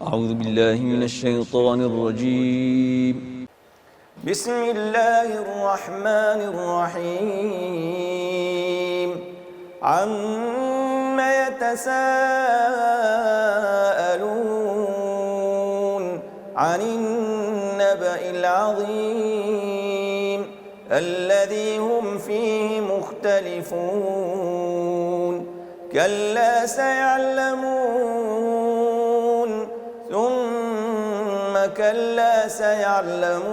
أعوذ بالله من الشيطان الرجيم. بسم الله الرحمن الرحيم. عم يتساءلون عن النبأ العظيم الذي هم فيه مختلفون. كلا سيعلمون ثم كلا سيعلمون.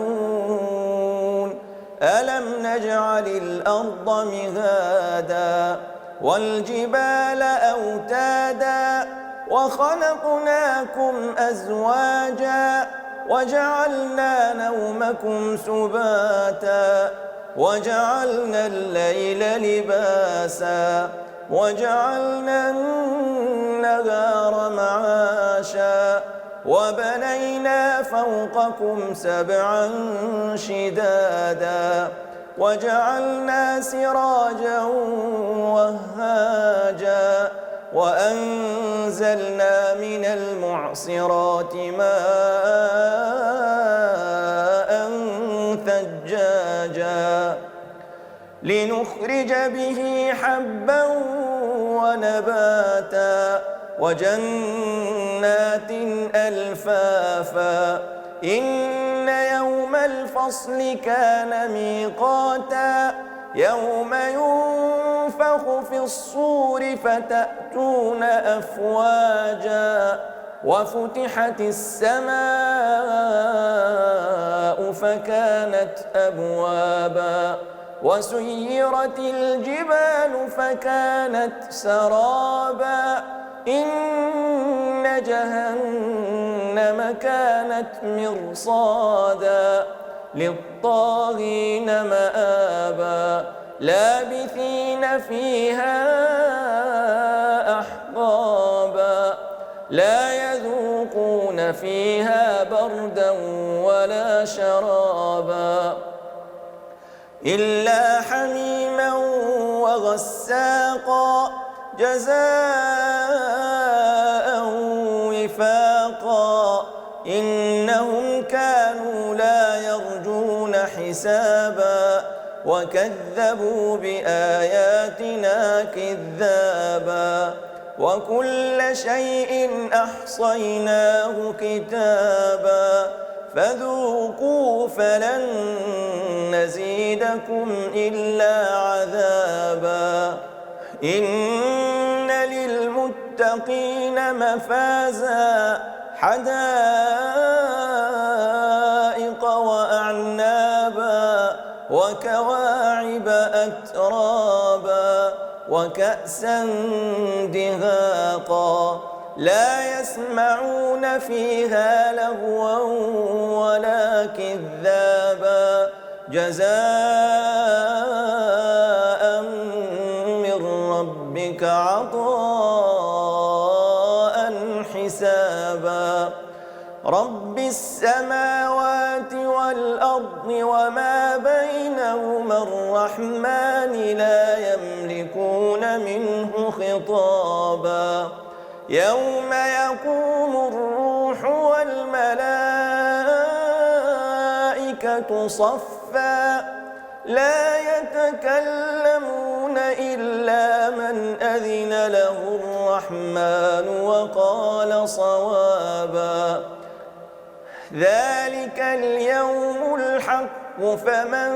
ألم نجعل الأرض مهادا والجبال أوتادا وخلقناكم أزواجا وجعلنا نومكم سباتا وجعلنا الليل لباسا وجعلنا النهار معاشا وبنينا فوقكم سبعا شدادا وجعلنا سراجا وهاجا وأنزلنا من المعصرات ماء ثجاجا لنخرج به حبا ونباتا وجنات ألفافا. إن يوم الفصل كان ميقاتا يوم ينفخ في الصور فتأتون أفواجا وفتحت السماء فكانت أبوابا وسيرت الجبال فكانت سرابا. إن جهنم كانت مرصادا للطاغين مآبا لابثين فيها أحقابا لا يذوقون فيها بردا ولا شرابا إلا حميما وغساقا جزاء وفاقا. إنهم كانوا لا يرجون حسابا وكذبوا بآياتنا كذابا وكل شيء أحصيناه كتابا فذوقوا فلن نزيدكم إلا عذابا. إن للمتقين مفازا حدائق وأعنابا وكواعب أترابا وكأسا دهاقا لا يسمعون فيها لغوا ولا كذابا جزاء من ربك عطاء حسابا. رب السماوات والأرض وما بينهما الرحمن لا يملكون منه خطابا. يوم يقوم الروح والملائكة صفا لا يتكلمون إلا من أذن له الرحمن وقال صوابا. ذلك اليوم الحق فمن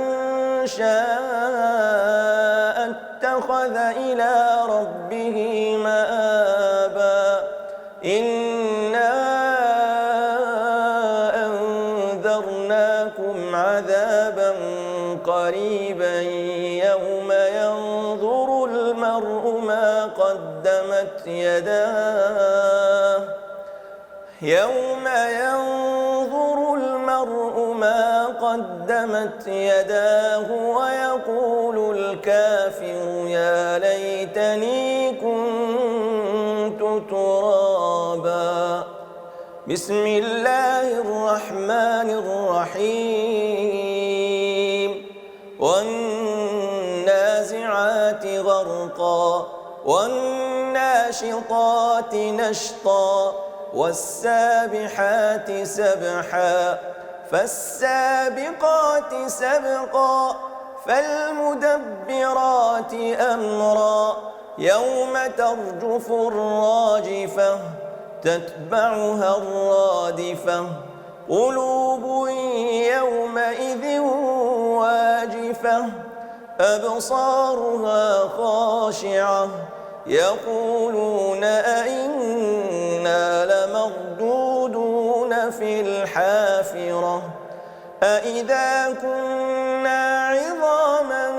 شاء اتخذ إلى ربه مآبا. إنا أنذرناكم عذابا قريبا يوم ينظر المرء ما قدمت يداه ويقول الكافر يا ليتني كنت ترابا. بسم الله الرحمن الرحيم. والنازعات غرقا والناشطات نشطا والسابحات سبحا فالسابقات سبقا فالمدبرات أمرا يوم ترجف الراجفة تتبعها الرادفة قلوب يومئذ واجفة أبصارها خاشعة يقولون أئنا لمردودون في الحافرة أئذا كنا عظاما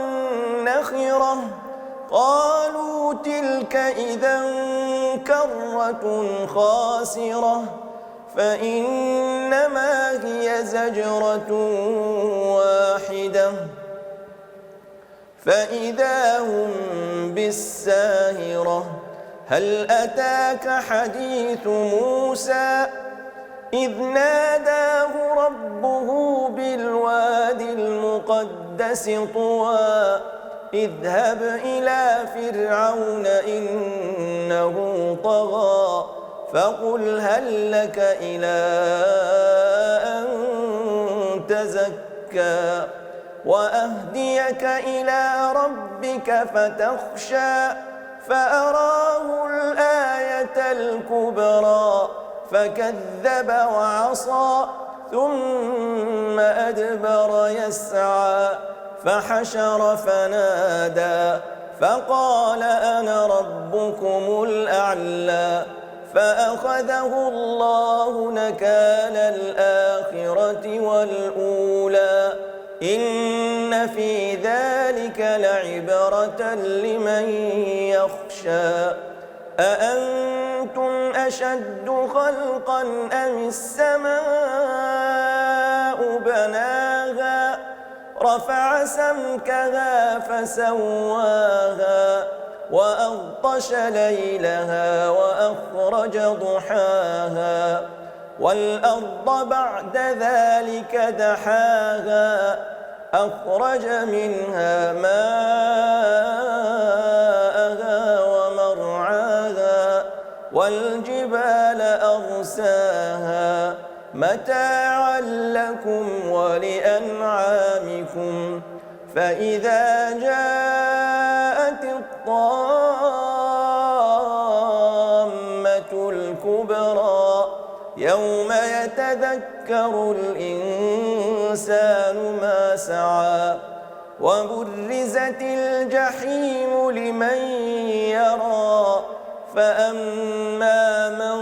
نخرة قالوا تلك إذا كرة خاسرة فإنما هي زجرة واحدة فإذا هم بالساهرة هل أتاك حديث موسى إذ ناداه ربه بالواد المقدس طوى اذهب إلى فرعون إنه طغى فقل هل لك إلى أن تزكى وأهديك إلى ربك فتخشى فأراه الآية الكبرى فكذب وعصى ثم أدبر يسعى فحشر فنادى فقال أنا ربكم الأعلى فأخذه الله نكال الآخرة والأولى إن في ذلك لعبرة لمن يخشى أأنتم أشد خلقا أم السماء بناها رفع سمكها فسواها وأغطش ليلها وأخرج ضحاها والأرض بعد ذلك دحاها أخرج منها ماءها ومرعاها والجبال أرساها متاعا لكم ولأنعامكم فإذا جاءت الطامة الكبرى يوم يتذكر الإنسان ما سعى وبرزت الجحيم لمن يرى فأما من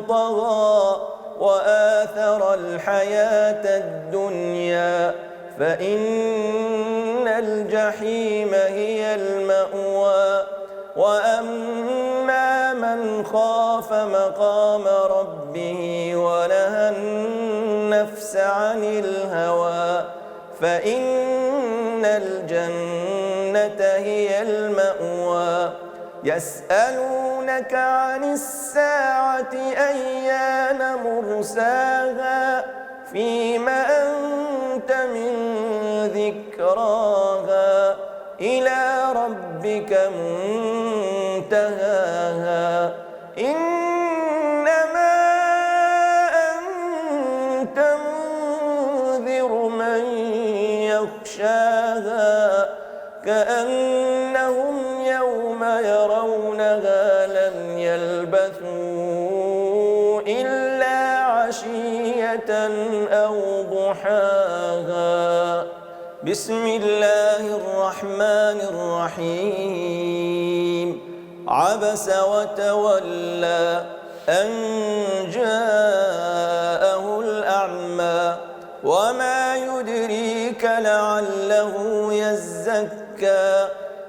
طغى وآثر الحياة الدنيا فإن الجحيم هي المأوى وأما من خاف مقام ربه ونهى النفس عن الهوى فإن الجنة هي المأوى يسألونك عن الساعة أيان مرساها فيم أنت من ذكراها إلى ربك منتهاها إنما أنت منذر من يخشاها كأنهم يوم يرونها لم يلبثوا إلا عشية أو ضحاها بسم الله الرحمن الرحيم عبس وتولى أن جاءه الأعمى وما يدريك لعله يزكى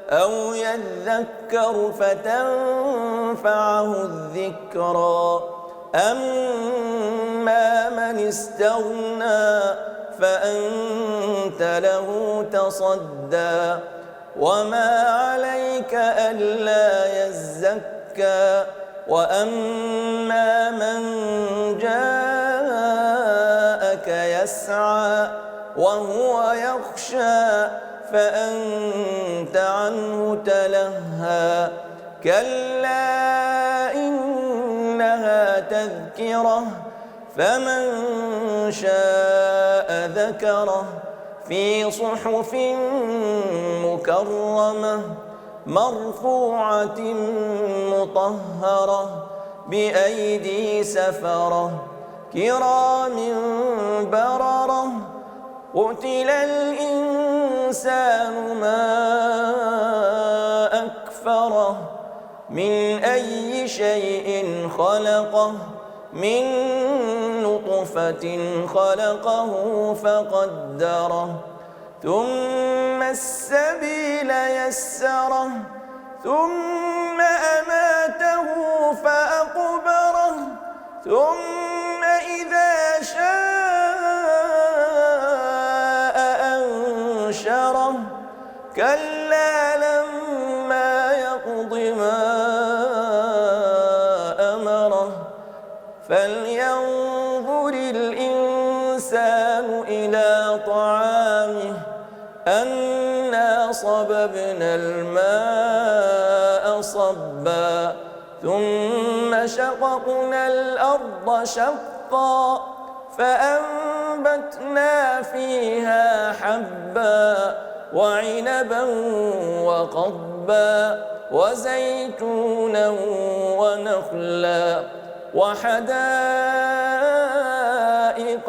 أو يذكر فتنفعه الذكرى أما من استغنى فأنت له تصدى وما عليك ألا يزكى وأما من جاءك يسعى وهو يخشى فأنت عنه تلهى كلا إنها تذكرة فمن شاء ذكره في صحف مكرمة مرفوعة مطهرة بأيدي سفرة كرام بررة قتل الإنسان ما أكفره من أي شيء خلقه من نطفة خلقه فقدره ثم السبيل يسره ثم أماته فأقبره ثم إذا شاء أنشره كلا لما يقض ما أمره فلينظر الإنسان إلى طعامه أنا صببنا الماء صبا ثم شققنا الأرض شقا فأنبتنا فيها حبا وعنبا وقضبا وزيتونا ونخلا وحدائق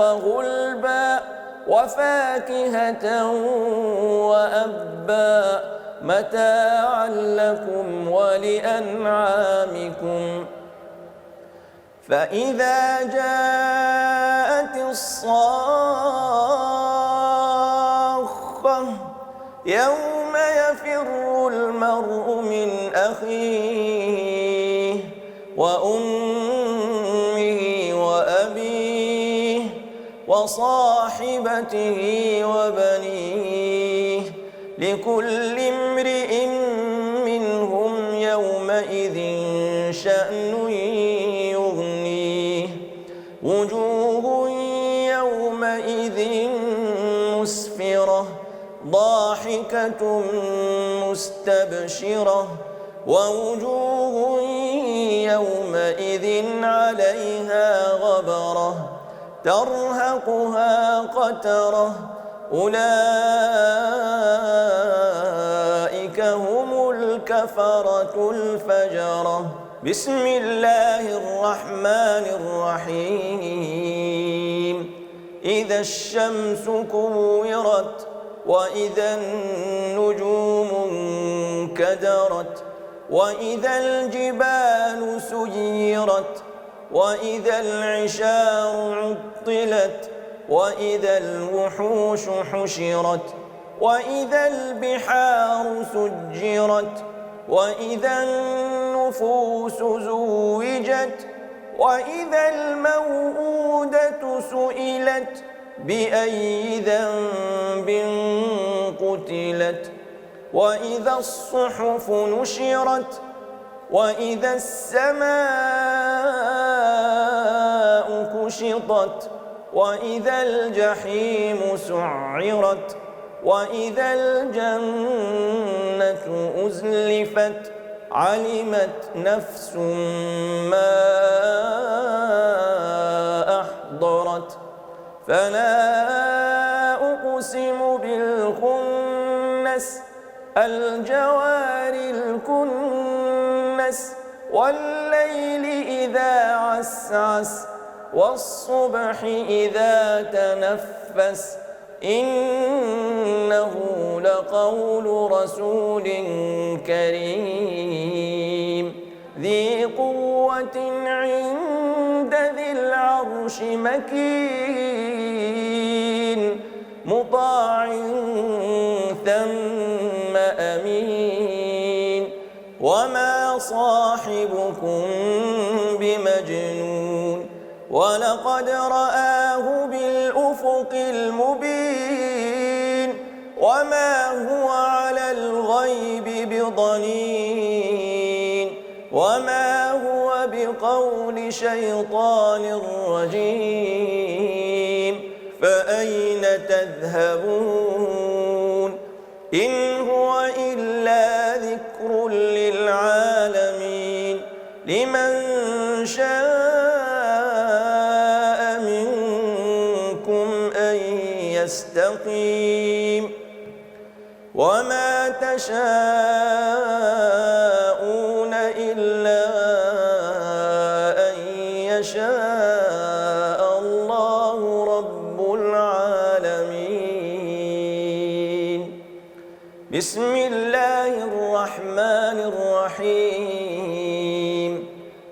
غلبا وفاكهة وأبا متاعا لكم ولأنعامكم فإذا جاءت الصاخة يوم يفر المرء من أخيه وأمه وأبيه وصاحبته وبنيه لكل امرئ منهم يومئذ شأن يغنيه وجوه يومئذ مسفرة ضاحكة مستبشرة ووجوه يومئذ عليها غبرة ترهقها قترة أولئك هم الكفرة الفجرة بسم الله الرحمن الرحيم إذا الشمس كورت وإذا النجوم انكدرت وإذا الجبال سيرت وإذا العشار عطلت وإذا الوحوش حشرت وإذا البحار سجرت وإذا النفوس زوجت وإذا الموءودة سئلت بأي ذنب قتلت وإذا الصحف نشرت وإذا السماء كشطت وإذا الجحيم سعرت وإذا الجنة أزلفت علمت نفس ما أحضرت فلا أقسم بالخنس الجوار الكنس والليل إذا عسعس والصبح إذا تنفس إنه لقول رسول كريم ذي قوة عند ذي العرش مكين مطاع ثم أمين وما صاحبكم بمجنون ولقد رآه بالأفق المبين وما هو على الغيب بضنين وما هو بقول شيطان رجيم فأين تذهبون إن هو إلا ذكر للعالمين لمن شاء يستقيم وما تشاءون إلا أن يشاء الله رب العالمين. بسم الله الرحمن الرحيم.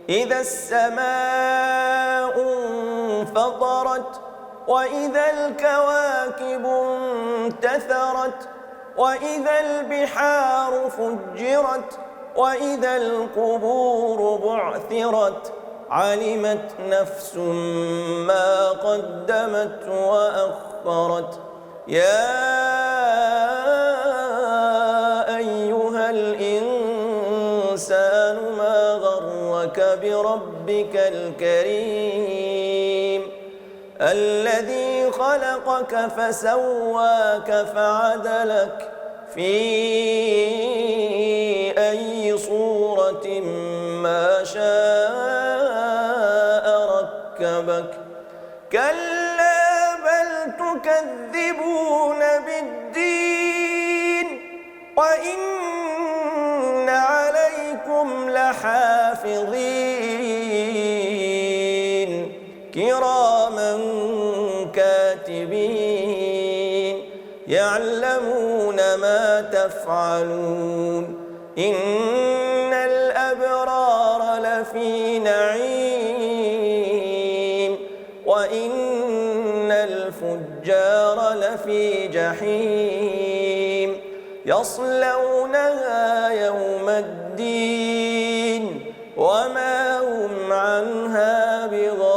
إذا السماء انفطرت وإذا الكواكب انتثرت وإذا البحار فجرت وإذا القبور بعثرت علمت نفس ما قدمت وأخرت. يا أيها الإنسان ما غرك بربك الكريم الذي خلقك فسواك فعدلك في أي صورة ما شاء ركبك. كلا بل تكذبون بالدين وإن عليكم لحافظين كراما كاتبين يعلمون ما تفعلون. إن الأبرار لفي نعيم وإن الفجار لفي جحيم يصلونها يوم الدين وما هم عنها بغائبين.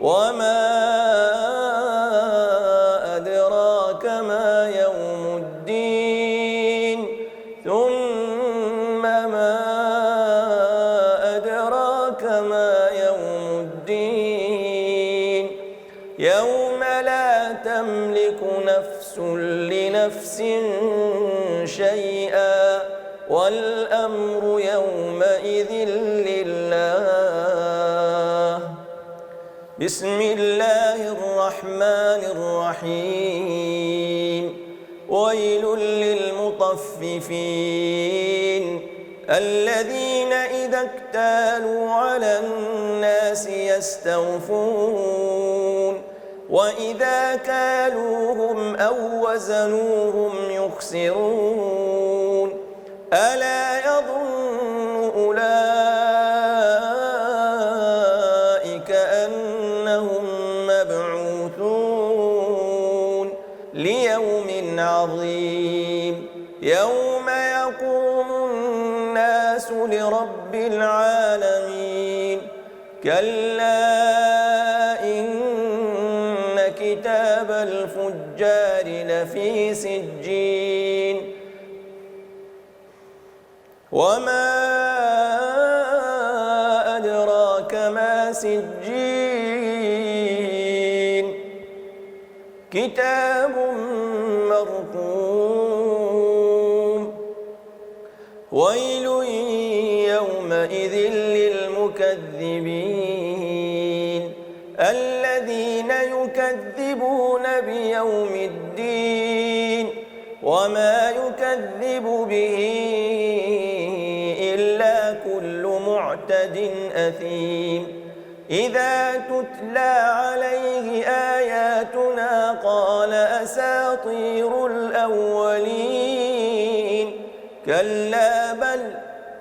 وما أدراك ما يوم الدين ثم ما أدراك ما يوم الدين يوم لا تملك نفس لنفس شيئا والأمر يومئذ لله. بسم الله الرحمن الرحيم. ويل للمطففين الذين إذا اكتالوا على الناس يستوفون وإذا كالوهم أو وزنوهم يخسرون. ألا يظن أولئك أنهم مبعوثون ليوم عظيم يوم يقوم الناس لرب العالمين. كلا إن كتاب الفجار لفي سجين. وما أدراك ما سجين كتاب مرقوم. ويل يومئذ للمكذبين الذين يكذبون بيوم الدين وما يكذب به إلا كل معتد أثيم. إذا تتلى عليه آياتنا قال أساطير الأولين. كلا بل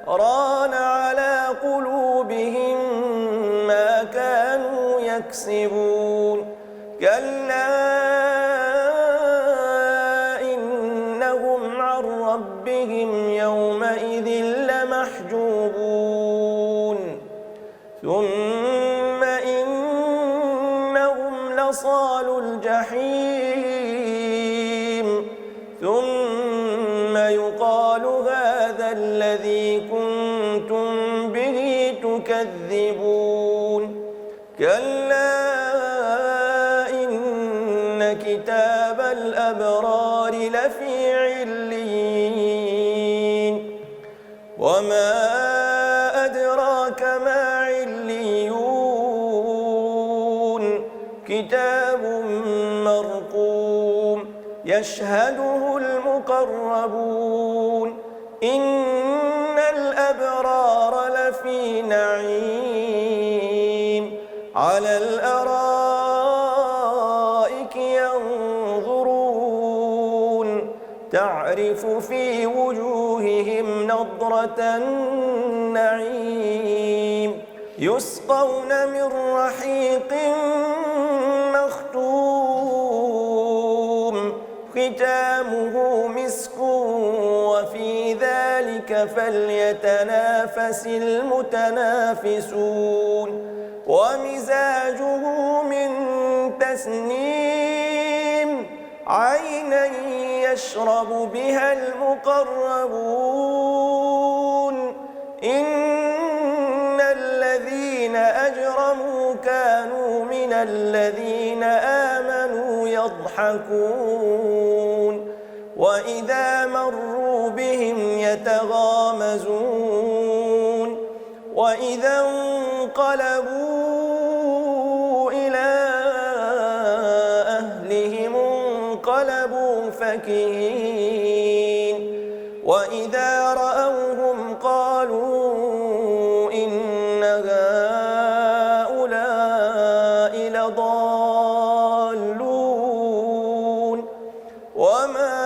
ران على قلوبهم ما كانوا يكسبون. كلا إنهم عن ربهم يومئذ لمحجوبون. ثم إنهم لصالو الجحيم. ثم يقال هذا الذي كنتم به تكذبون. كلا إن كتاب الأبرار لفي عليين. وما أدراك ما عليون كتاب مرقوم يشهده المقربون إن الأبرار لفي نعيم على الأرائك ينظرون تعرف في وجوههم نضرة النعيم يسقون من رحيق مختوم ختامه مسك وفي ذلك فليتنافس المتنافسون ومزاجه من تسنيم عينا يشرب بها المقربون إن الذين أجرموا كانوا من الذين آمنوا يضحكون وإذا مروا بهم يتغامزون وإذا انقلبوا إلى أهلهم انقلبوا فكهين وإذا رأوهم قالوا إن هؤلاء لضالون وما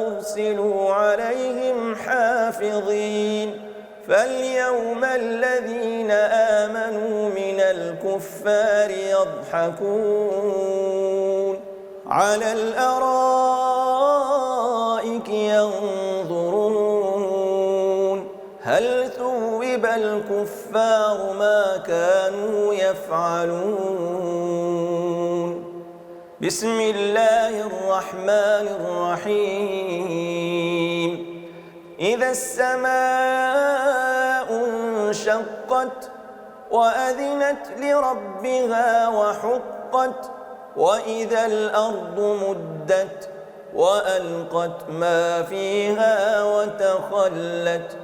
أرسلوا عليهم حافظين فاليوم الذين آمنوا من الكفار يضحكون على الأرائك ينظرون هل ثوب الكفار ما كانوا يفعلون بسم الله الرحمن الرحيم إذا السماء انشقت وأذنت لربها وحقت وإذا الأرض مدت وألقت ما فيها وتخلت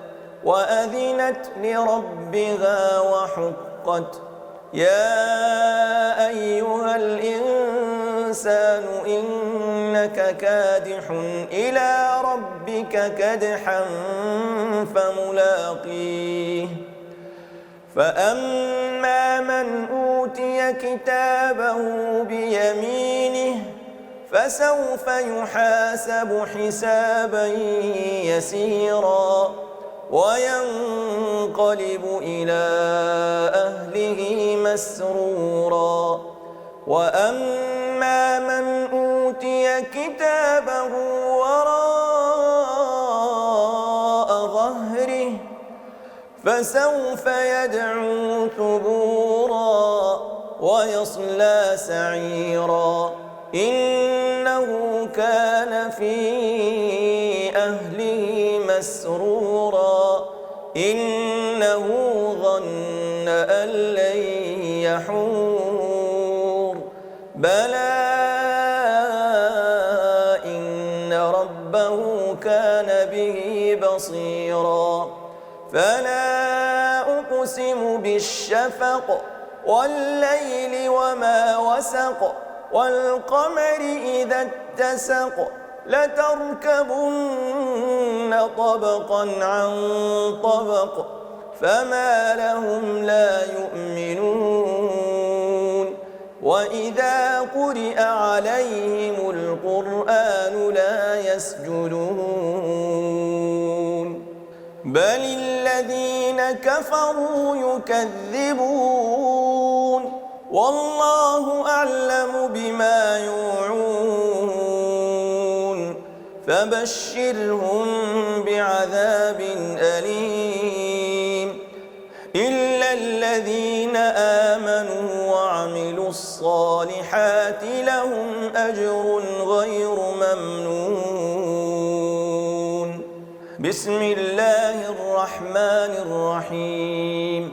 وأذنت لربها وحقت يا أيها الإنسان إنك كادح إلى ربك كدحا فملاقيه فأما من أوتي كتابه بيمينه فسوف يحاسب حسابا يسيرا وينقلب إلى أهله مسرورا وأما من أوتي كتابه وراء ظهره فسوف يدعو ثبورا ويصلى سعيرا إنه كان في أهله مسرورا إنه ظن أن لن يحور بلى إن ربه كان به بصيرا فلا أقسم بالشفق والليل وما وسق والقمر إذا اتسق لتركبن طبقا عن طبق فما لهم لا يؤمنون وإذا قرئ عليهم القرآن لا يسجدون بل الذين كفروا يكذبون والله أعلم بما يوعون فبشرهم بعذاب أليم إلا الذين آمنوا وعملوا الصالحات لهم أجر غير ممنون بسم الله الرحمن الرحيم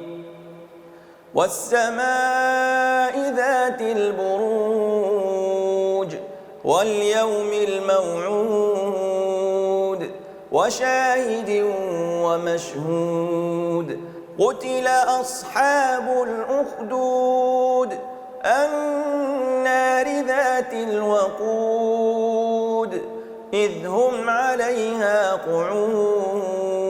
والسماء ذات البروج واليوم الموعود وشاهد ومشهود قتل أصحاب الأخدود النار ذات الوقود إذ هم عليها قعود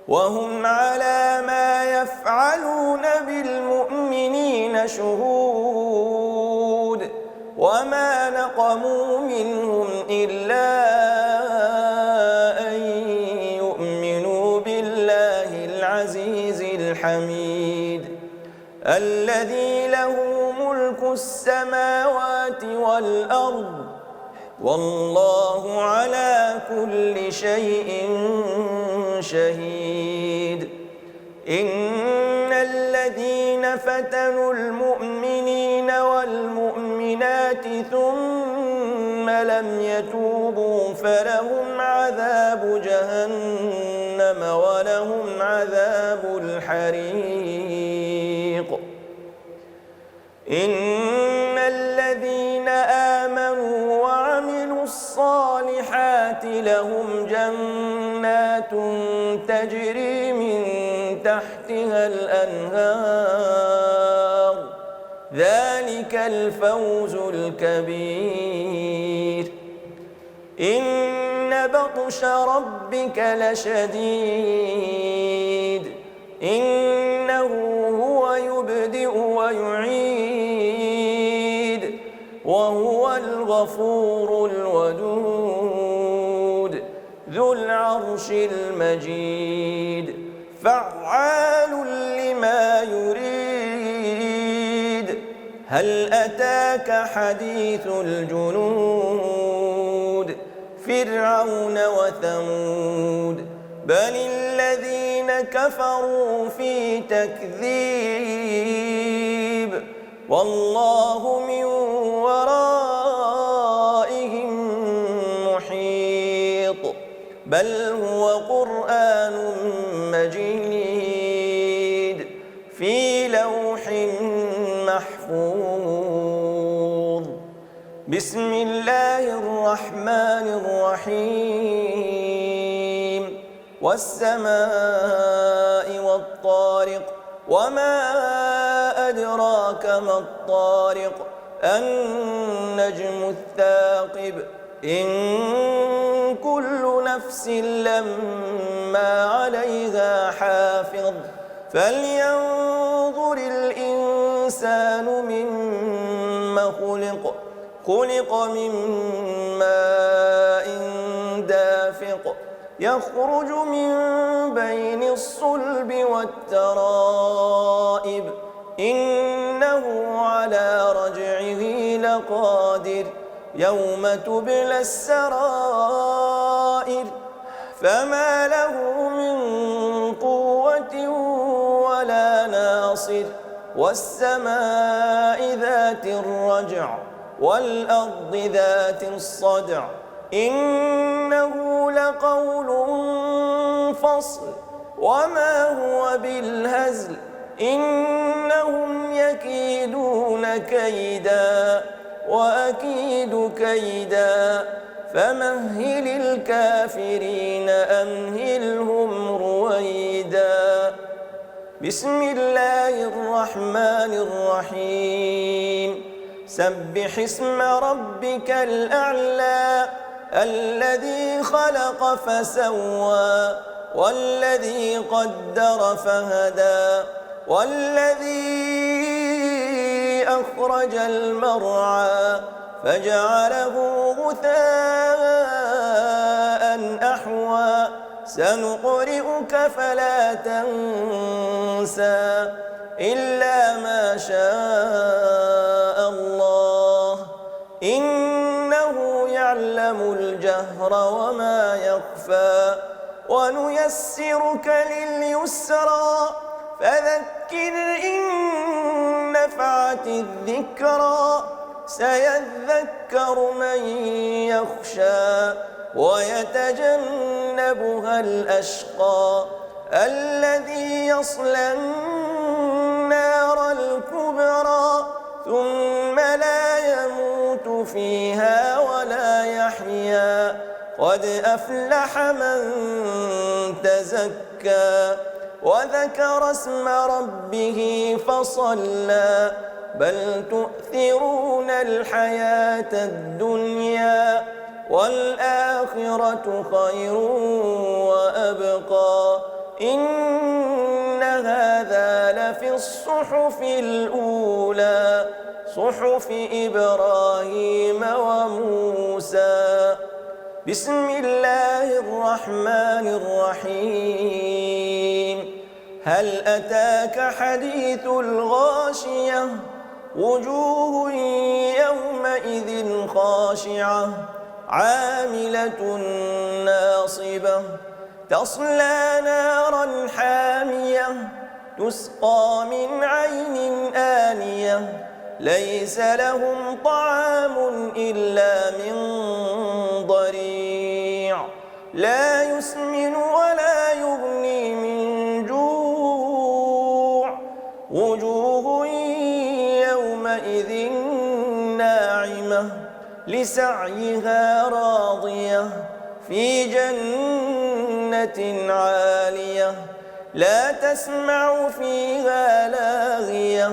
وهم على ما يفعلون بالمؤمنين شهود وما نقموا منهم إلا أن يؤمنوا بالله العزيز الحميد الذي له ملك السماوات والأرض والله على كل شيء شهيد إن الذين فتنوا المؤمنين والمؤمنات ثم لم يتوبوا فلهم عذاب جهنم ولهم عذاب الحريق إن الذين آمنوا وعملوا الصالحات لهم جنات تجري من تحتها الأنهار ذلك الفوز الكبير إن بطش ربك لشديد إنه هو يبدئ ويعيد وهو الغفور الودود ذو العرش المجيد فعال لما يريد هل أتاك حديث الجنود فرعون وثمود بل الذين كفروا في تكذيب والله من ورائهم محيط بل هو قرآن مجيد في لوح محفوظ بسم الله الرحمن الرحيم والسماء والطارق وما أدراك ما الطارق النجم الثاقب إن كل نفس لما عليها حافظ فلينظر الإنسان مما خلق من ماء دافق يخرج من بين الصلب والترائب إنه على رجعه لقادر يوم تبلى السرائر فما له من قوة ولا ناصر والسماء ذات الرجع والأرض ذات الصدع إنه لقول فصل وما هو بالهزل إنهم يكيدون كيدا وأكيد كيدا فمهل الكافرين أمهلهم رويدا بسم الله الرحمن الرحيم سبح اسم ربك الأعلى الذي خلق فسوى والذي قدر فهدى والذي أخرج المرعى فجعله غثاء أحوى سنقرئك فلا تنسى إلا ما شاء الله إنه يعلم الجهر وما يخفى ونيسرك لليسرى فذكر إن نفعت الذكرى سيذكر من يخشى ويتجنبها الأشقى الذي يصلى النار الكبرى ثم لا يموت فيها ولا يحيا قد أفلح من تزكى وذكر اسم ربه فصلى بل تؤثرون الحياة الدنيا والآخرة خير وأبقى إن هذا لفي الصحف الأولى صحف إبراهيم وموسى. بسم الله الرحمن الرحيم. هل أتاك حديث الغاشية وجوه يومئذ خاشعة عاملة ناصبة تصلى نارا حامية تسقى من عين آنية ليس لهم طعام إلا من ضريع لا يسمن ولا يغني من جوع وجوه يومئذ ناعمة لسعيها راضية في جنة عالية لا تسمع فيها لاغية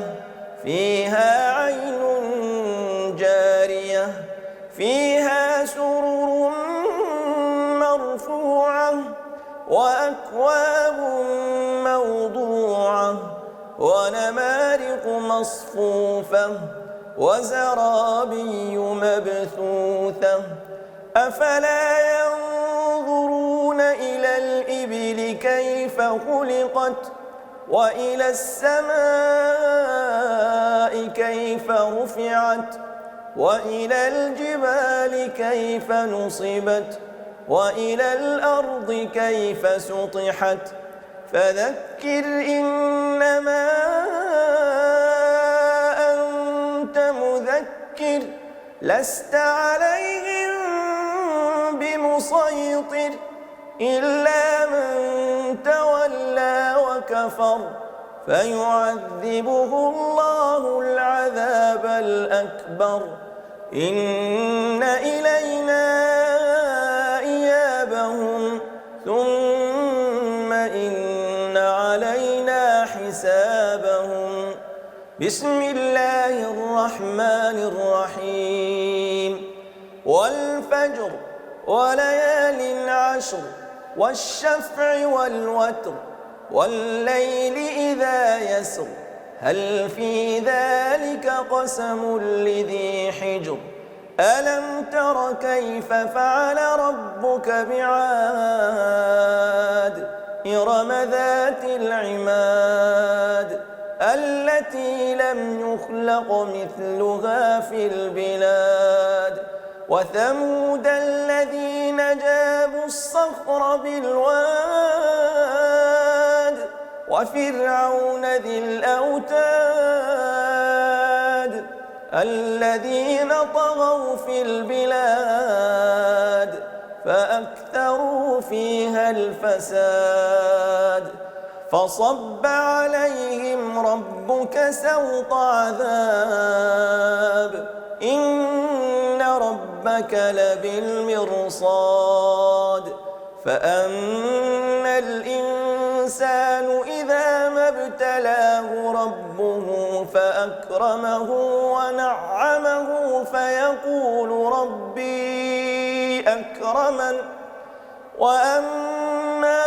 فيها عين جارية فيها سرر مرفوعة وأكواب موضوعة ونمارق مصفوفة وزرابي مبثوثة أفلا ينظرون إلى الإبل كيف خلقت وإلى السماء كيف رفعت وإلى الجبال كيف نصبت وإلى الأرض كيف سطحت فذكر إنما أنت مذكر لست عليهم بمسيطر إلا من تولى وكفر فيعذبه الله العذاب الأكبر إن إلينا إيابهم ثم إن علينا حسابهم. بسم الله الرحمن الرحيم. والفجر وليال عشر والشفع والوتر والليل إذا يسر هل في ذلك قسم لذي حجر ألم تر كيف فعل ربك بعاد إرم ذات العماد التي لم يخلق مثلها في البلاد وثمود الذين جابوا الصخر بالواد وفرعون ذي الأوتاد الذين طغوا في البلاد فأكثروا فيها الفساد فصب عليهم ربك سوط عذاب إن ربك لبالمرصاد فأما الإنسان إذا ما ابتلاه ربه فأكرمه ونعمه فيقول ربي أكرمن وأما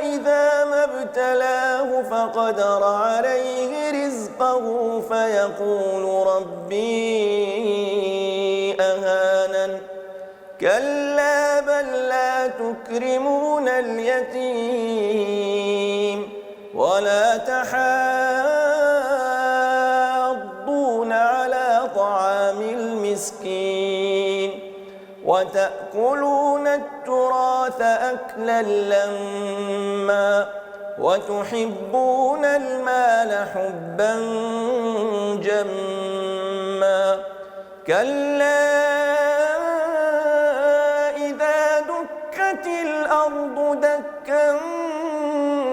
إذا ما ابتلاه فقدر عليه رزقه فيقول ربي أهانن كلا بل لا تكرمون اليتيم ولا تحاضون على طعام المسكين وتأكلون التراث أكلا لما وتحبون المال حبا جما كلا إذا دكت الأرض دكا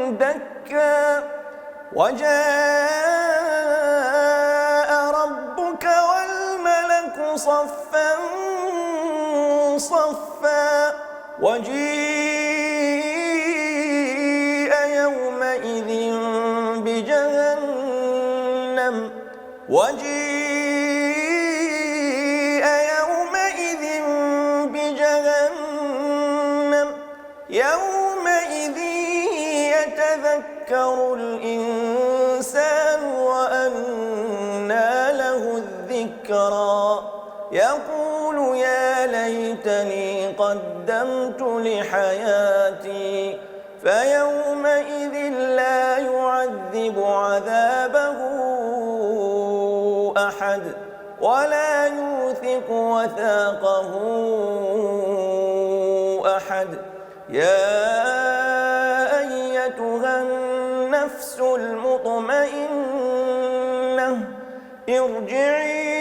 دكا وجاء ربك والملك صفا صفا وجيء وجيء يومئذ بجهنم يومئذ يتذكر الإنسان وأنى له الذكرى يقول يا ليتني قدمت لحياتي فيومئذ لا يعذب عذابه أحد ولا يوثق وثاقه أحد يا أيتها النفس المطمئنة ارجعي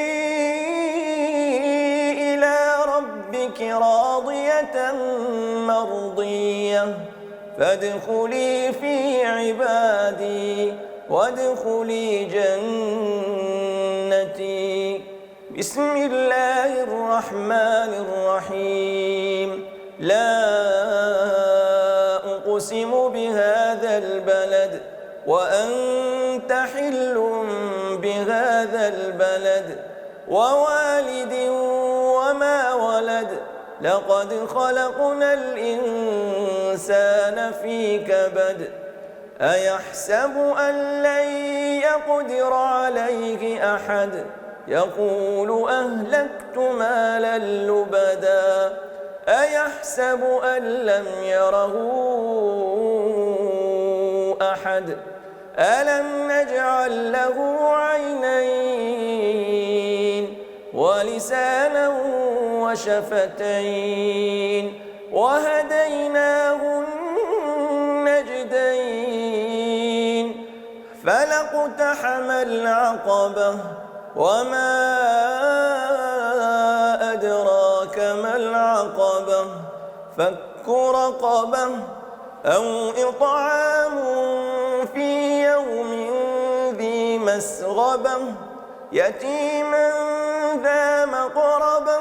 إلى ربك راضية مرضية فادخلي في عبادي وادخلي جنتي. بسم الله الرحمن الرحيم. لا أقسم بهذا البلد وأنت حل بهذا البلد ووالد وما ولد لقد خلقنا الإنسان في كبد أيحسب أن لن يقدر عليه أحد يقول أهلكت مالا لبدا أيحسب أن لم يره أحد ألم نجعل له عينين ولسانا وشفتين وهديناه النجدين فلاقتحم العقبة وما أدراك ما العقبة فك رقبة أو إطعام في يوم ذي مسغبة يتيما ذا مقربة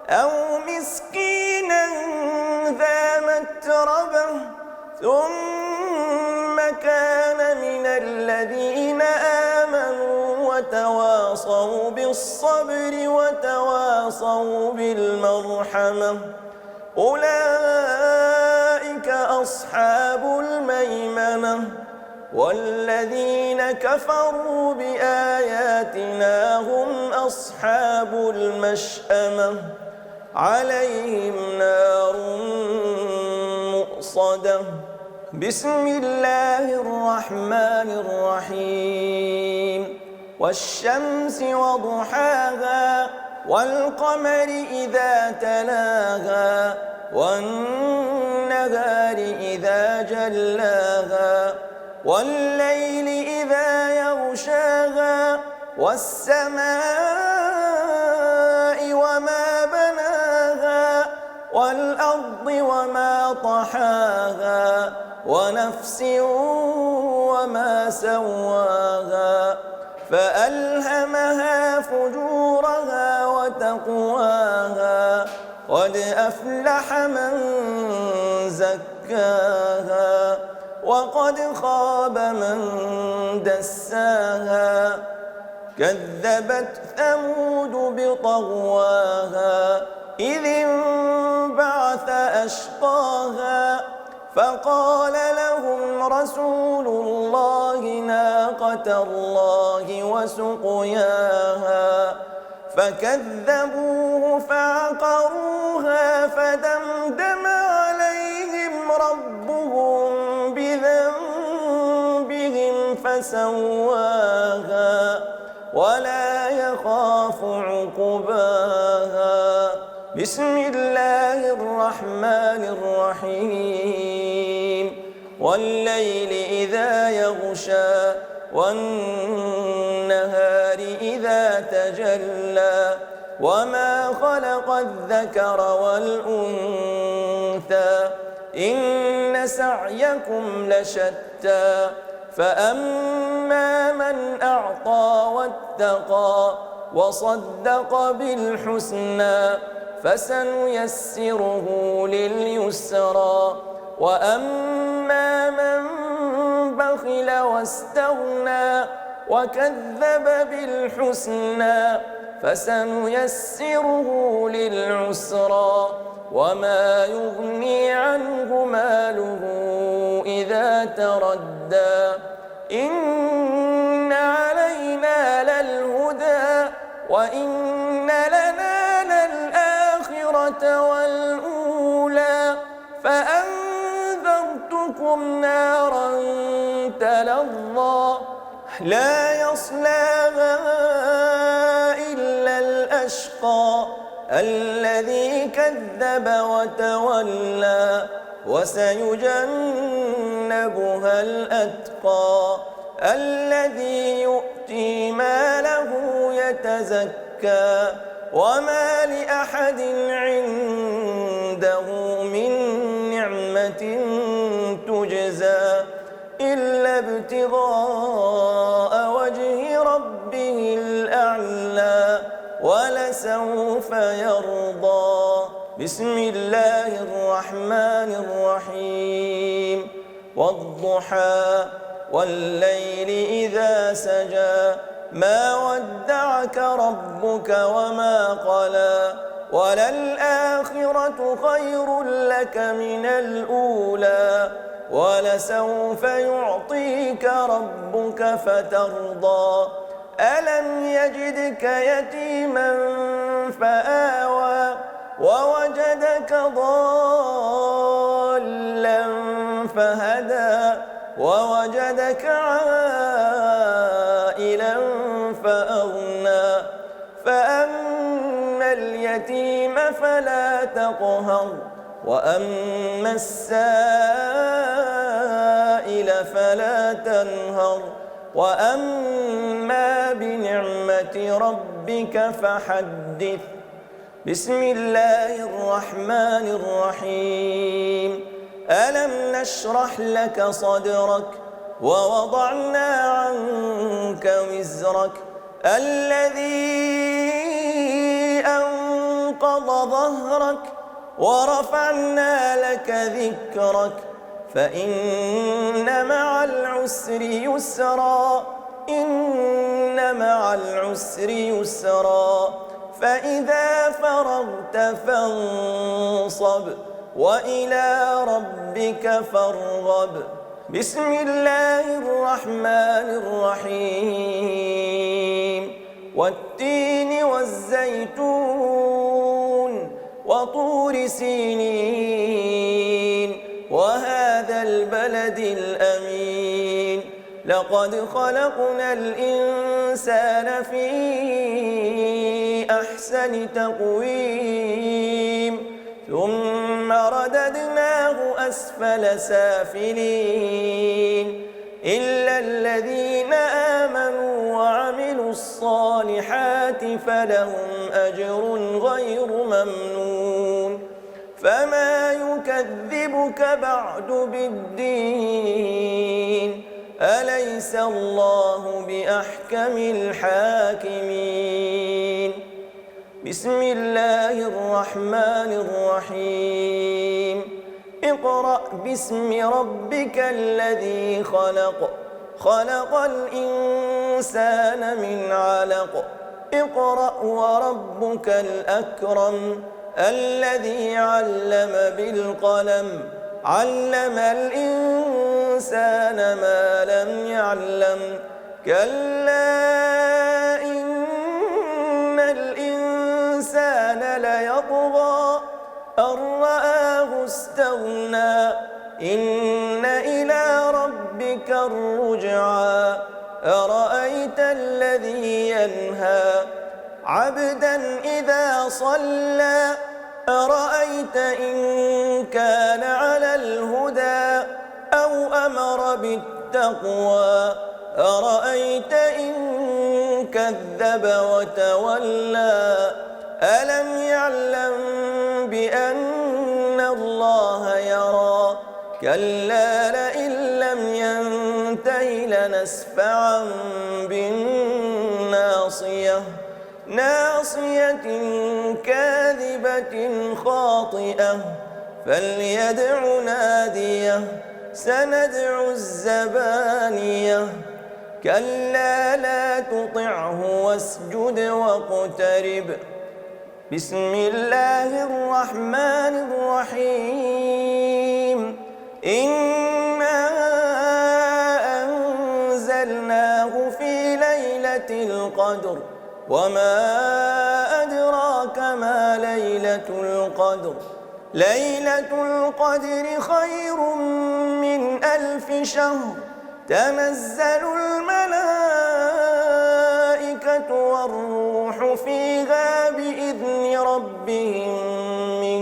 أو مسكينا ذا متربة ثم كان من الذين آمنوا وتواصوا بالصبر وتواصوا بالمرحمة أولئك أصحاب الميمنة والذين كفروا بآياتنا هم أصحاب المشأمة عليهم نار مؤصدة. بسم الله الرحمن الرحيم. والشمس وضحاها والقمر إذا تلاها والنهار إذا جلاها والليل إذا يغشاها والسماء وما بناها والأرض وما طحاها ونفس وما سواها فألهمها فجورها وتقواها قد أفلح من زكاها وقد خاب من دساها كذبت ثمود بطغواها إذ انبعث أشقاها فقال لهم رسول الله ناقة الله وسقياها فكذبوه فعقروها فدمدم عليهم ربهم بذنبهم فسواها ولا يخاف عقباها. بسم الله الرحمن الرحيم. والليل إذا يغشى والنهار إذا تجلى وما خلق الذكر والأنثى إن سعيكم لشتى فأما من أعطى واتقى وصدق بالحسنى فسنيسره لليسرى وأما من بخل واستغنى وكذب بالحسنى فسنيسره للعسرى وما يغني عنه ماله إذا تردى إن علينا للهدى وإن لنا للآخرة والأولى فأنذرتكم نارا تلظى لا يصلاها إلا الأشقى الذي كذب وتولى وسيجنبها الأتقى الذي يؤتي ماله يتزكى وما لأحد عنده من نعمة تجزى إلا ابتغاء وجه ربه الأعلى ولسوف يرضى بسم الله الرحمن الرحيم والضحى والليل إذا سجى ما ودعك ربك وما قلى وللآخرة خير لك من الأولى ولسوف يعطيك ربك فترضى ألم يجدك يتيما فآوى ووجدك ضالا فهدى ووجدك عائلا فأغنى فأما اليتيم فلا تقهر وأما السائل فلا تنهر وأما بنعمة ربك فحدث بسم الله الرحمن الرحيم ألم نشرح لك صدرك ووضعنا عنك وزرك الذي أنقض ظهرك ورفعنا لك ذكرك فإن مع العسر يسرا إن مع العسر يسرا فإذا فرغت فانصب وإلى ربك فارغب بسم الله الرحمن الرحيم والتين والزيتون وطور سينين وهذا البلد الأمين لقد خلقنا الإنسان في أحسن تقويم ثم رددناه أسفل سافلين إلا الذين آمنوا وعملوا الصالحات فلهم أجر غير ممنون فما يكذبك بعد بالدين أليس الله بأحكم الحاكمين بسم الله الرحمن الرحيم اقرأ باسم ربك الذي خلق خلق الإنسان من علق اقرأ وربك الأكرم الذي علم بالقلم علم الإنسان ما لم يعلم كلا إن الإنسان ليطغى أن رآه استغنى إن إلى ربك الرجعى أرأيت الذي ينهى عبدا إذا صلى أرأيت إن كان على الهدى أو أمر بالتقوى أرأيت إن كذب وتولى ألم يعلم بأن الله يرى كلا لئن لم ينته لنسفعا بالناصية ناصية كاذبة خاطئة فليدع ناديه سندع الزبانية كلا لا تطعه واسجد واقترب. بسم الله الرحمن الرحيم. إنا أنزلناه في ليلة القدر وما أدراك ما ليلة القدر. ليلة القدر خير من 1000 شهر. تنزل الملائكة والروح فيها بإذن ربهم من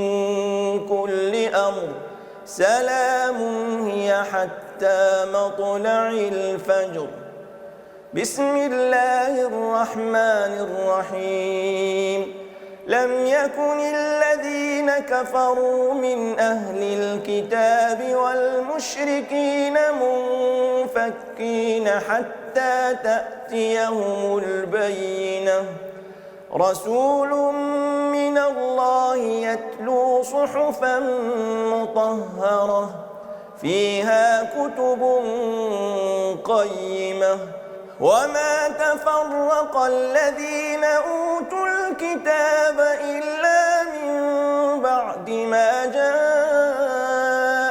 كل أمر. سلام هي حتى مطلع الفجر. بسم الله الرحمن الرحيم. لم يكن الذين كفروا من أهل الكتاب والمشركين منفكين حتى تأتيهم البينة. رسول من الله يتلو صحفا مطهرة فيها كتب قيمة. وما تفرق الذين أوتوا الكتاب إلا من بعد ما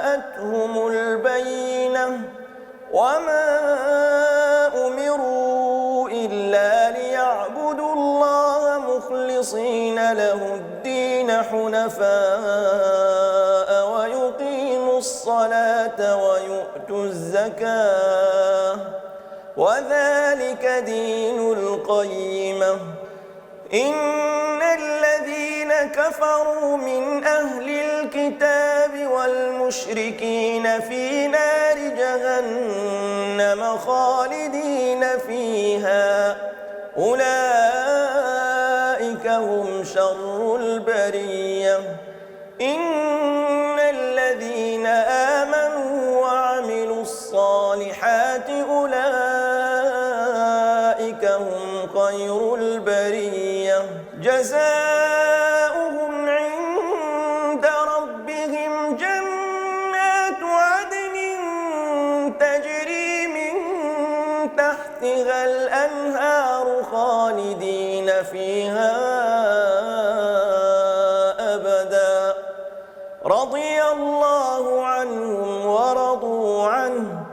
جاءتهم البينة. وما أمروا إلا ليعبدوا الله مخلصين له الدين حنفاء ويقيموا الصلاة ويؤتوا الزكاة وذلك دين القيمة. إن الذين كفروا من أهل الكتاب والمشركين في نار جهنم خالدين فيها أولئك هم شر البرية. إن الذين آمنوا وعملوا الصالحات أولئك هم خير البرية. جزاؤهم عند ربهم جنات عدن تجري من تحتها الأنهار خالدين فيها أبدا. رضي الله عنهم ورضوا عنه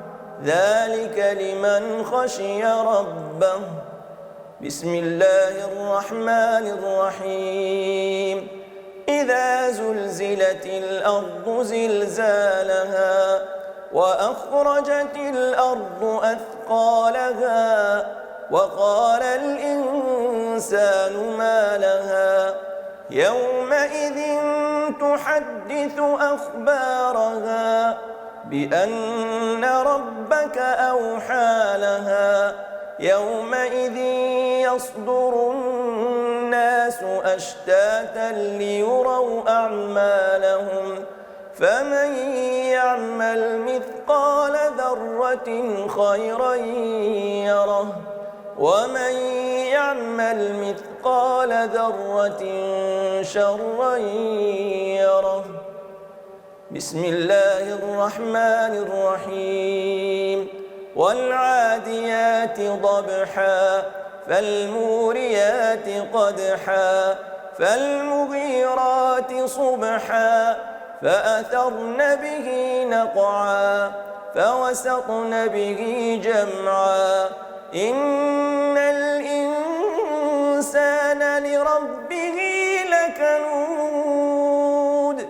ذلك لمن خشي ربه. بسم الله الرحمن الرحيم. إذا زلزلت الأرض زلزالها وأخرجت الأرض أثقالها وقال الإنسان ما لها يومئذ تحدث أخبارها بأن ربك أوحى لها. يومئذ يصدر الناس أشتاتا ليروا أعمالهم. فمن يعمل مثقال ذرة خيرا يره ومن يعمل مثقال ذرة شرا يره. بسم الله الرحمن الرحيم. والعاديات ضبحا فالموريات قدحا فالمغيرات صبحا فأثرن به نقعا فوسطن به جمعا. إن الإنسان لربه لكنود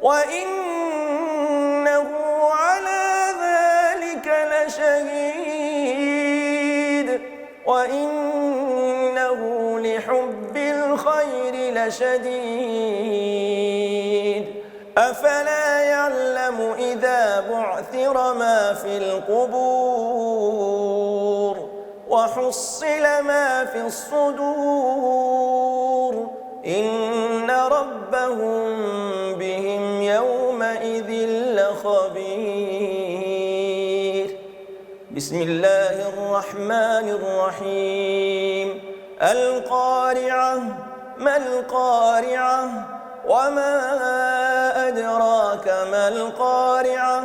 وإنه على ذلك لشهيد وإنه لحب الخير لشديد. أفلا يعلم إذا بعثر ما في القبور وحصل ما في الصدور إن ربهم بهم يومئذ لخبير. بسم الله الرحمن الرحيم. القارعة ما القارعة وما أدراك ما القارعة.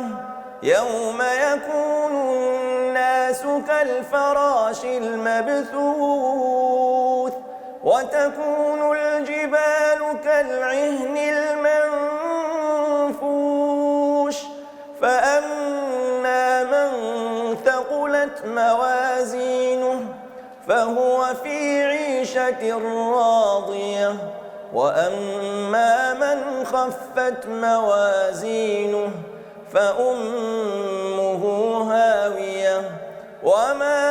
يوم يكون الناس كالفراش المبثوث وتكون الجبال كالعهن المنفوش فأما من ثقلت موازينه فهو في عيشة راضية وأما من خفت موازينه فأمه هاوية وما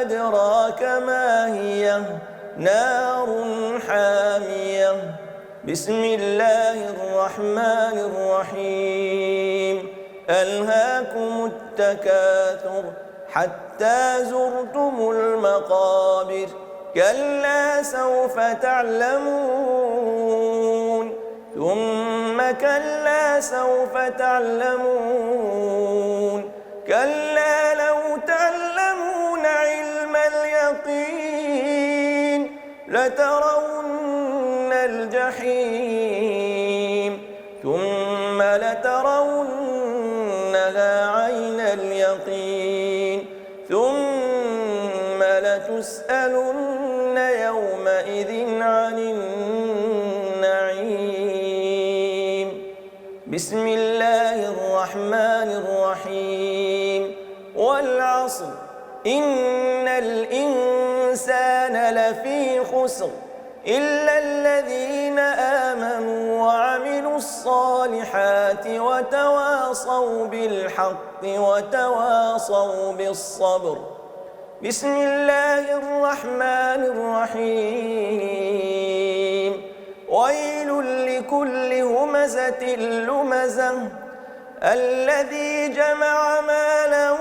أدراك ما هي نار حامية بسم الله الرحمن الرحيم ألهاكم التكاثر حتى زرتم المقابر كلا سوف تعلمون ثم كلا سوف تعلمون كلا لو تعلمون علم اليقين لترون الجحيم ثم لترونها عين اليقين ثم لتسألن يومئذ عن النعيم بسم الله الرحمن الرحيم والعصر إن الإنسان لفي خسر إلا الذين آمنوا وعملوا الصالحات وتواصوا بالحق وتواصوا بالصبر بسم الله الرحمن الرحيم ويل لكل همزة لمزة الذي جمع مالا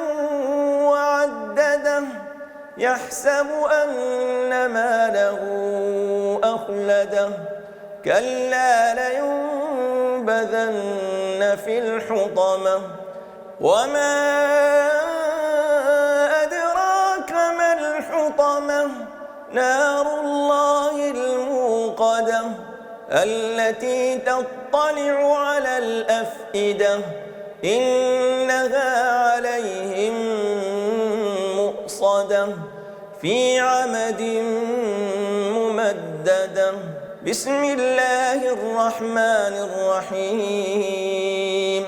وعدده يحسب أن ماله أخلده كلا لينبذن في الحطمة وما أدراك ما الحطمة نار الله الموقدة التي تطلع على الأفئدة إنها عليهم مؤصدة في عمد ممددة بسم الله الرحمن الرحيم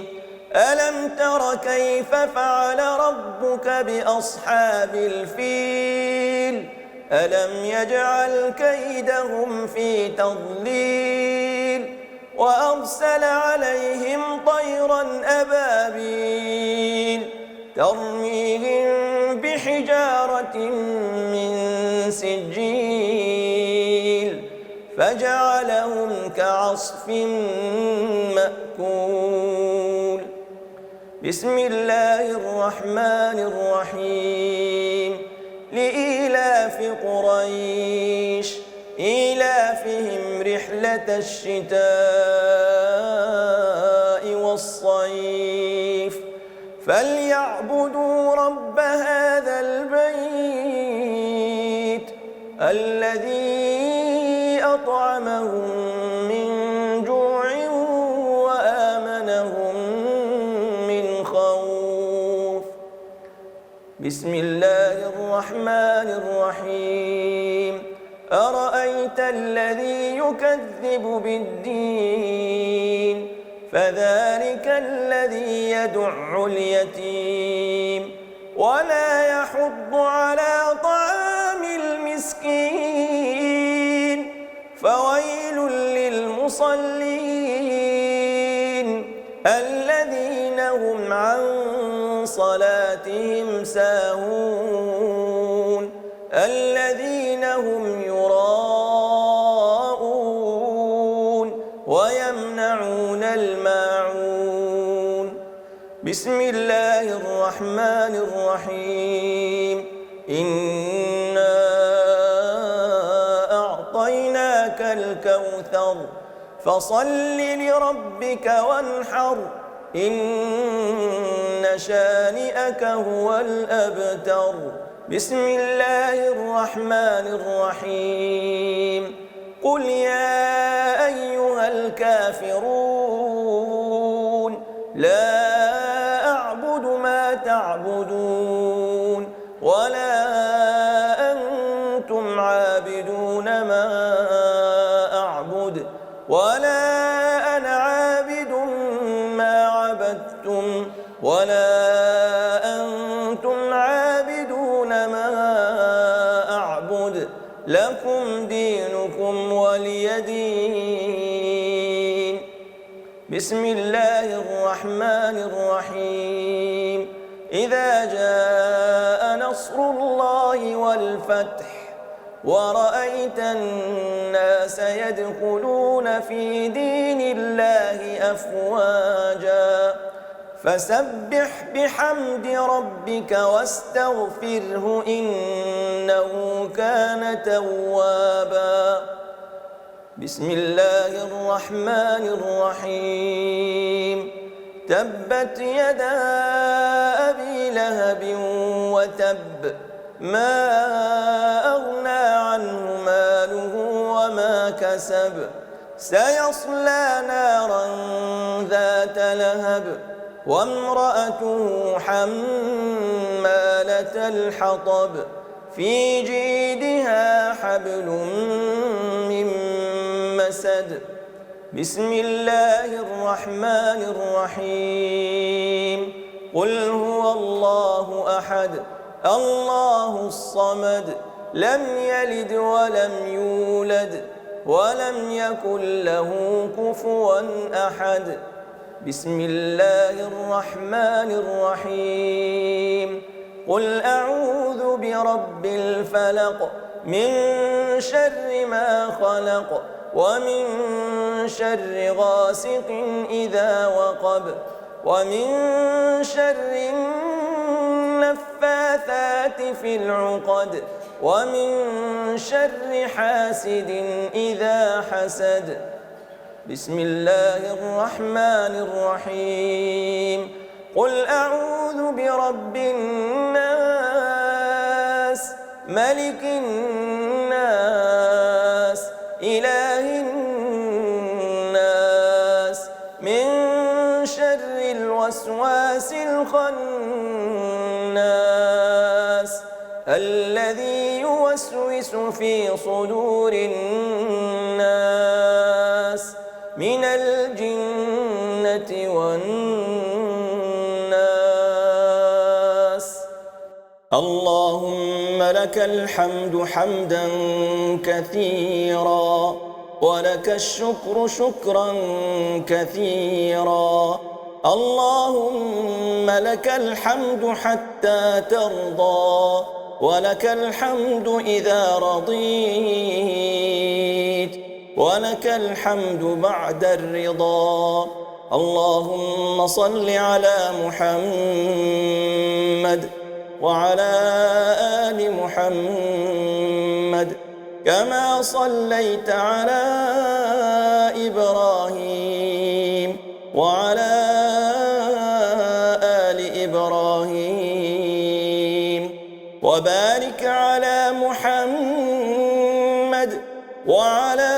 ألم تر كيف فعل ربك بأصحاب الفيل ألم يجعل كيدهم في تضليل وأرسل عليهم طيرا أبابيل ترميهم بحجارة من سجيل فجعلهم كعصف مأكول بسم الله الرحمن الرحيم لإيلاف قريش إيلافهم رحلة الشتاء والصيف فليعبدوا رب هذا البيت الذي أطعمهم من جوع وآمنهم من خوف بسم الله الرحمن الرحيم أرأيت الذي يكذب بالدين فذلك الذي يدع اليتيم ولا يحض على طعام المسكين فويل للمصلين الذين هم عن صلاتهم ساهون الذين هم يراءون ويمنعون الماعون بسم الله الرحمن الرحيم إنا أعطيناك الكوثر فصل لربك وانحر إن شانئك هو الأبتر بسم الله الرحمن الرحيم قل يا أيها الكافرون لا أعبد ما تعبدون ولا أنتم عابدون ما أعبد ولا أنا عابد ما عبدتم ولا أنتم عابدون ما أعبد لكم دينكم ولي دين. بسم الله الرحمن الرحيم. إذا جاء نصر الله والفتح ورأيت الناس يدخلون في دين الله أفواجا فسبح بحمد ربك واستغفره إنه كان توابا. بسم الله الرحمن الرحيم. تبت يدا أبي لهب وتب ما أغنى عنه ماله وما كسب سيصلى نارا ذات لهب وامرأته حمالة الحطب في جيدها حبل من مسد. بسم الله الرحمن الرحيم. قل هو الله أحد الله الصمد لم يلد ولم يولد ولم يكن له كفوا أحد. بسم الله الرحمن الرحيم. قل أعوذ برب الفلق من شر ما خلق ومن شر غاسق إذا وقب ومن شر النفاثات في العقد ومن شر حاسد إذا حسد. بسم الله الرحمن الرحيم. قل أعوذ برب الناس ملك الناس إله الناس من شر الوسواس الخناس الذي يوسوس في صدور الناس من الجنة والناس. اللهم لك الحمد حمدا كثيرا ولك الشكر شكرا كثيرا. اللهم لك الحمد حتى ترضى ولك الحمد إذا رضيت ولك الحمد بعد الرضا. اللهم صل على محمد وعلى آل محمد كما صليت على إبراهيم وعلى آل إبراهيم وبارك على محمد وعلى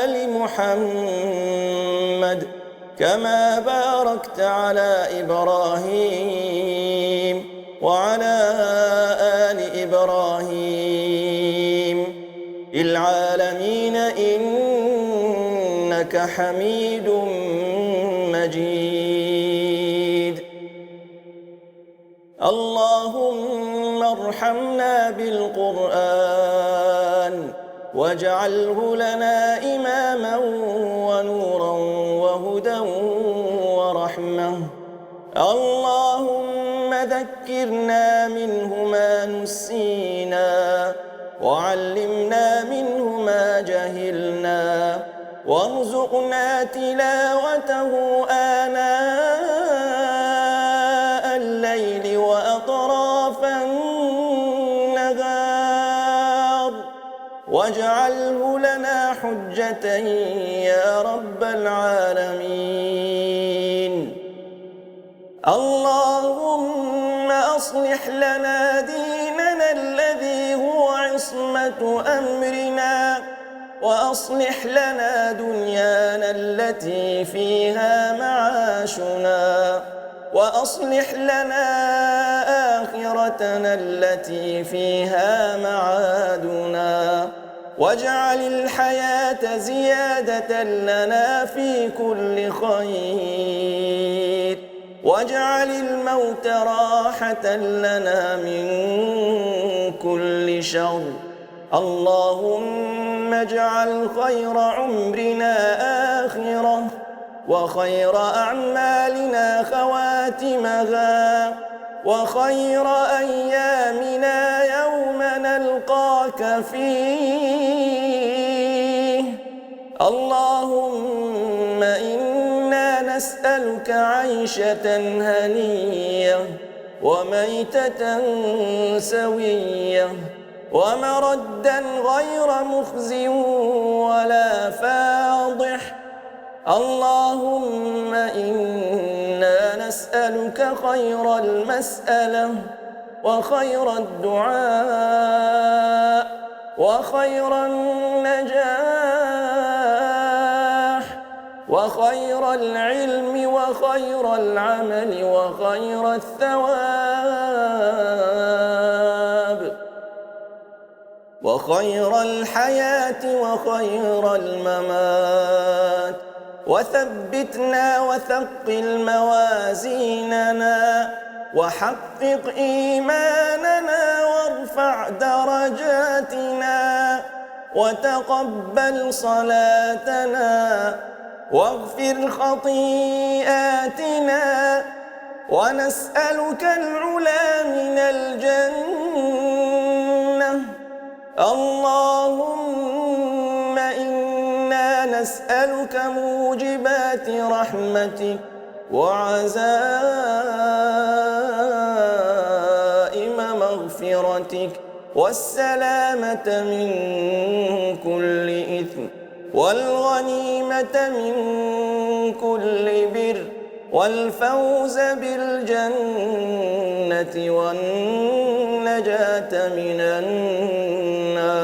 آل محمد كما باركت على إبراهيم وعلى آل إبراهيم في العالمين إنك حميد مجيد. اللهم ارحمنا بالقرآن واجعله لنا إماما ونورا وهدى ورحمة. اللهم ذكرنا منه ما نسينا وعلمنا منه ما جهلنا وارزقنا تلاوته آناء الليل وأطراف النهار واجعله لنا حجة يا رب العالمين. اللهم أصلح لنا ديننا الذي هو عصمة أمرنا وأصلح لنا دنيانا التي فيها معاشنا وأصلح لنا آخرتنا التي فيها معادنا، واجعل الحياة زيادة لنا في كل خير، واجعل الموت راحة لنا من كل شر. اللهم اجعل خير عمرنا آخرة، وخير أعمالنا خواتمها، وخير أيامنا يوم نلقاك فيه. اللهم إنا نسألك عيشة هنية، وميتة سوية، ومردا غير مخز ولا فاضح. اللهم إنا نسألك خير المسألة، وخير الدعاء، وخير النجاح، وخير العلم، وخير العمل، وخير الثواب، وخير الحياة، وخير الممات. وثبتنا وثقل موازيننا، وحقق إيماننا، وارفع درجاتنا، وتقبل صلاتنا، واغفر خطيئاتنا، ونسألك العلا من الجنة. اللهم إنا نسألك موجبات رحمتك، وعزائم مغفرتك، والسلامة من كل إثم، والغنيمة من كل بر، والفوز بالجنة، والنجاة من النار.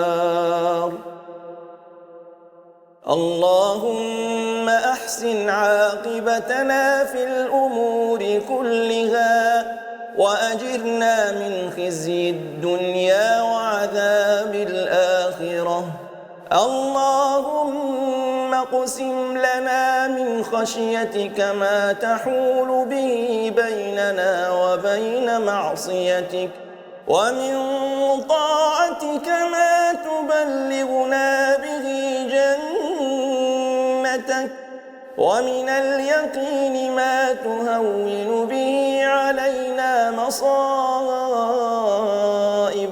اللهم أحسن عاقبتنا في الأمور كلها، وأجرنا من خزي الدنيا وعذاب الآخرة. اللهم اقسم لنا من خشيتك ما تحول به بيننا وبين معصيتك، ومن طاعتك ما تبلغنا به جنتك، ومن اليقين ما تهون به علينا مصائب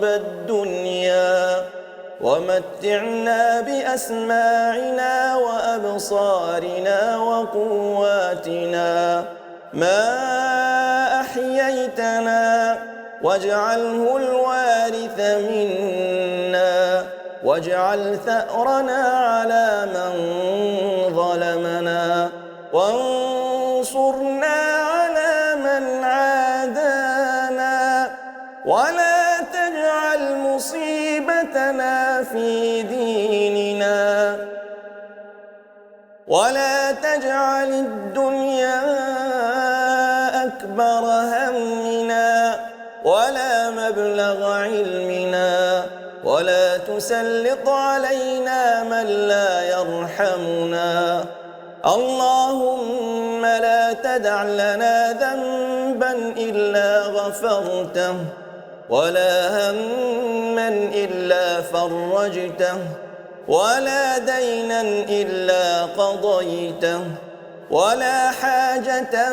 الدنيا، ومتعنا بأسماعنا وأبصارنا وقواتنا ما أحييتنا، واجعله الوارث منا، واجعل ثأرنا على من ظلمنا، وانصرنا على من عادانا، ولا تجعل مصيبتنا في ديننا، ولا تجعل الدنيا أكبر همنا، ولا مبلغ علمنا، ولا تسلط علينا من لا يرحمنا. اللهم لا تدع لنا ذنبا إلا غفرته، ولا هما إلا فرجته، ولا دينا إلا قضيته، ولا حاجة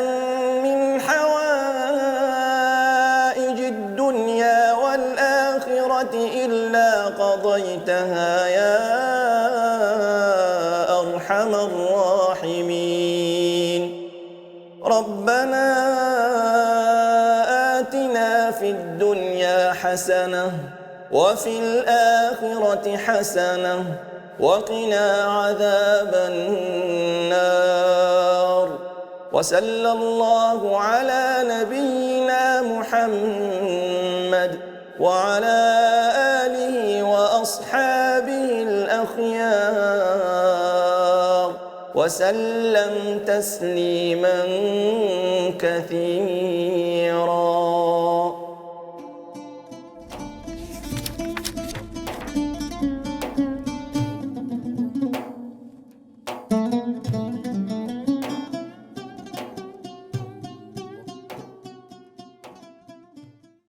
من حوائج الدنيا والآخرة إلا قضيتها يا أرحم الراحمين. ربنا آتنا في الدنيا حسنة، وفي الآخرة حسنة، وقنا عذاب النار. وصلى الله على نبينا محمد وعلى آله وأصحابه الأخيار، وسلم تسليما كثيرا.